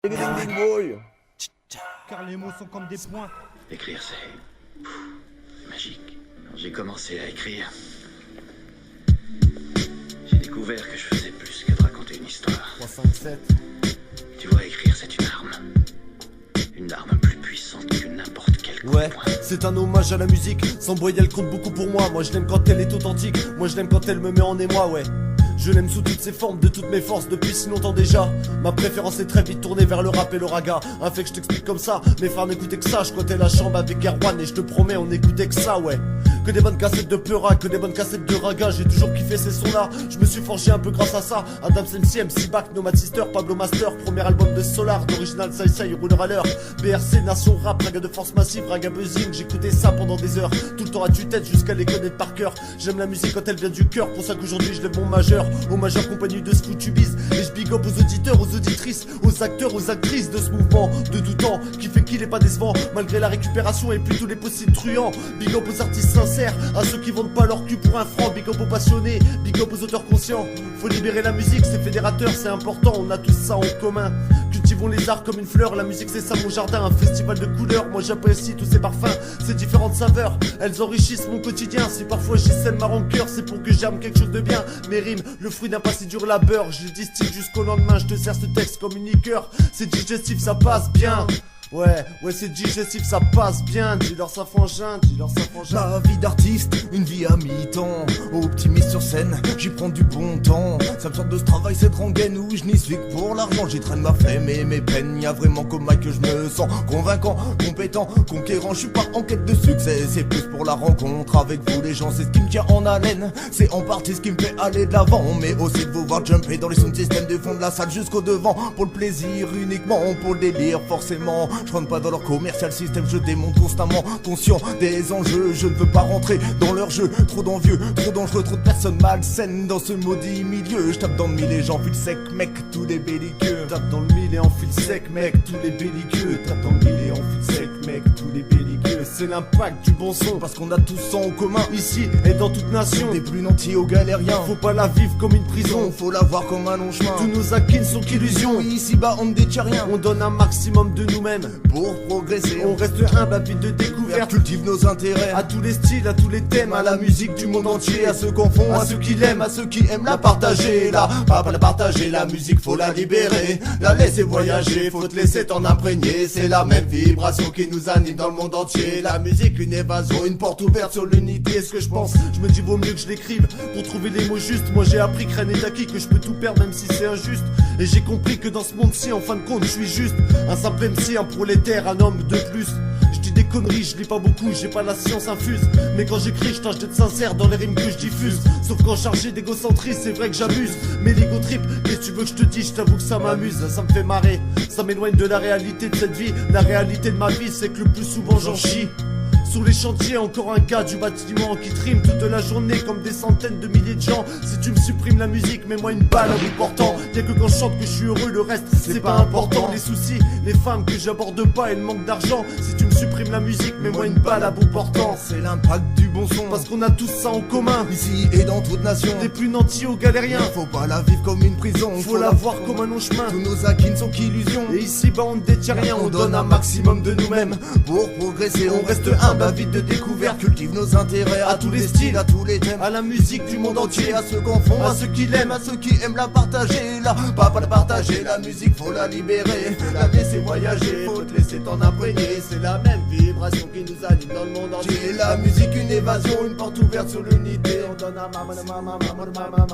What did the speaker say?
Ding ding ding boy. Car les mots sont comme des points. Écrire, c'est magique. Quand j'ai commencé à écrire, j'ai découvert que je faisais plus que de raconter une histoire. 357. Tu vois, écrire, c'est une arme. Une arme plus puissante que n'importe quel coup Ouais, de poing. c'est un hommage à la musique. Sans boy, elle compte beaucoup pour moi. Moi je l'aime quand elle est authentique. Moi je l'aime quand elle me met en émoi, ouais. Je l'aime sous toutes ses formes, de toutes mes forces, depuis si longtemps déjà. Ma préférence est très vite tournée vers le rap et le raga. Un fait que je t'explique comme ça, mes frères n'écoutaient que ça. Je cotais la chambre avec Erwan et je te promets, on écoutait que ça, ouais. Que des bonnes cassettes de Peura, que des bonnes cassettes de raga. J'ai toujours kiffé ces sons-là, je me suis forgé un peu grâce à ça. Adams MC, MC Back, Nomad Sister, Pablo Master. Premier album de Solar, d'original Sai rouleur à l'heure. BRC, Nation Rap, raga de force massive, raga buzzing. J'écoutais ça pendant des heures, tout le temps à tue-tête jusqu'à les connaître par cœur. J'aime la musique quand elle vient du cœur, pour ça qu'aujourd'hui je lève mon majeur. Au majeur compagnie de ce foutu bise. Et je big up aux auditeurs, aux auditrices, aux acteurs, aux actrices de ce mouvement de tout temps qui fait qu'il est pas décevant malgré la récupération et puis tous les possibles truands. Big up aux artistes sincères, à ceux qui vendent pas leur cul pour un franc. Big up aux passionnés, big up aux auteurs conscients. Faut libérer la musique, c'est fédérateur, c'est important, on a tous ça en commun. Cultivons les arts comme une fleur, la musique c'est ça mon jardin, un festival de couleurs. Moi j'apprécie tous ces parfums, ces différentes saveurs, elles enrichissent mon quotidien. Si parfois j'y sème ma rancœur, c'est pour que germe quelque chose de bien. Mes rimes, le fruit d'un pas si dur labeur, je les distille jusqu'au lendemain. Je te sers ce texte comme une liqueur, c'est digestif, ça passe bien. Ouais, c'est digestif, ça passe bien. Dis-leur ça frangin, dis-leur ça frangin. Ma vie d'artiste, une vie à mi-temps. Optimiste sur scène, j'y prends du bon temps. Ça me sort de ce travail, cette rengaine où je n'y suis que pour l'argent. J'y traîne ma flemme et mes peines. Y'a vraiment comme Mike que je me sens convaincant, compétent, conquérant. Je suis pas en quête de succès, c'est plus pour la rencontre avec vous les gens. C'est ce qui me tient en haleine, c'est en partie ce qui me fait aller de l'avant. Mais aussi de vous voir jumper dans les sound systems du fond de la salle jusqu'au devant. Pour le plaisir uniquement, pour le délire forcément. Je rentre pas dans leur commercial système, je démonte constamment, conscient des enjeux. Je ne veux pas rentrer dans leur jeu, trop d'envieux, trop dangereux, trop de personnes malsaines dans ce maudit milieu. Je tape dans le mille et j'enfile sec, mec, tous les belliqueux. Tape dans le mille et enfile sec, mec, tous les belliqueux. Tape dans le mille et enfile sec, mec, tous les belliqueux. C'est l'impact du bon son, Parce qu'on a tous ça en commun, ici et dans toute nation. des plus nantis aux galériens. Faut pas la vivre comme une prison, Faut la voir comme un long chemin. tous nos acquis ne sont qu'illusions. Ici bas on ne détient rien. On donne un maximum de nous-mêmes, Pour progresser on reste humble, avide de découverte. cultive nos intérêts. À tous les styles, à tous les thèmes, à la musique du monde entier. À ceux qu'on font, à ceux qui l'aiment, à ceux qui aiment la partager. La pas la partager, la musique faut la libérer. La laisser voyager, faut te laisser t'en imprégner. C'est la même vibration qui nous anime dans le monde entier. La musique une évasion, une porte ouverte sur l'unité. Qu'est-ce que je pense? Je me dis vaut mieux que je l'écrive pour trouver les mots justes. Moi j'ai appris que rien n'est acquis, que je peux tout perdre même si c'est injuste. Et j'ai compris que dans ce monde-ci, en fin de compte, je suis juste un simple MC, un prolétaire, un homme de plus. Je dis des conneries, je lis pas beaucoup, j'ai pas la science infuse. Mais quand j'écris, je tâche d'être sincère dans les rimes que je diffuse. Sauf quand chargé d'égocentrisme, c'est vrai que j'abuse. Mais l'ego trip, qu'est-ce que tu veux que je te dise? Je t'avoue que ça m'amuse, ça me fait marrer. Ça m'éloigne de la réalité de cette vie. La réalité de ma vie, c'est que le plus souvent j'en chie. Sur les chantiers, encore un gars du bâtiment qui trime toute la journée comme des centaines de milliers de gens. Si tu me supprimes la musique, mets-moi une balle à bout portant. Y'a que quand je chante que je suis heureux, le reste c'est pas important. Les soucis, les femmes que j'aborde pas et le manque d'argent. Si tu me supprimes la musique, mets-moi une balle à bout portant. C'est l'impact du bon son. Parce qu'on a tous ça en commun, Ici et dans toute nation. des plus nantis aux galériens. Faut pas la vivre comme une prison. Faut la voir comme un long chemin. Tous nos acquis ne sont qu'illusions. Et ici bas on ne détient rien, on donne un maximum de nous-mêmes. Pour progresser, On reste humble, avide de découverte. cultive nos intérêts à tous les styles, à tous les thèmes. À la musique du monde entier, À ceux qu'on font, à ceux qui l'aiment, à ceux qui aiment la partager. La pas la partager, la musique faut la libérer. La laisser voyager, faut te laisser t'en imprégner. c'est la même vibration qui nous anime dans le monde entier. C'est la musique une évasion, une porte ouverte sur l'unité. On donne à maman.